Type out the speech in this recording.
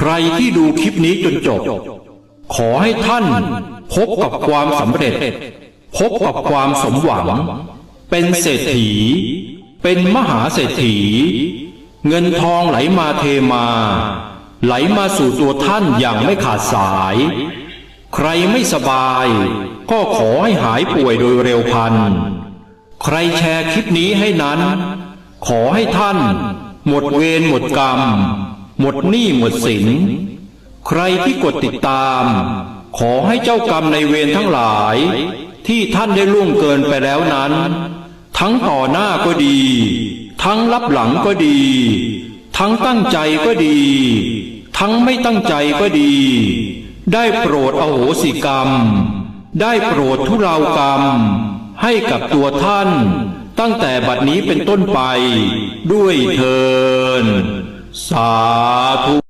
รที่ดูคลิปนี้จนจบขอให้ท่านพบกับความสำเร็จพบกับความสมหวังเป็นเศรษฐีเป็นมหาเศรษฐีเงินทองไหลมาเทมาไหลมาสู่ตัวท่านอย่างไม่ขาดสายใครไม่สบายก็ขอให้หายป่วยโดยเร็วพลันใครแชร์คลิปนี้ให้นั้นขอให้ท่านหมดเวรหมดกรรมหมดหนี้หมดสินใครที่กดติดตามขอให้เจ้ากรรมในเวรทั้งหลายที่ท่านได้ล่วงเกินไปแล้วนั้นทั้งต่อหน้าก็ดีทั้งลับหลังก็ดีทั้งตั้งใจก็ดีทั้งไม่ตั้งใจก็ดีได้โปรดอโหสิกรรมได้โปรดทุเลากรรมให้กับตัวท่านตั้งแต่บัดนี้เป็นต้นไปด้วยเถิดสาธุ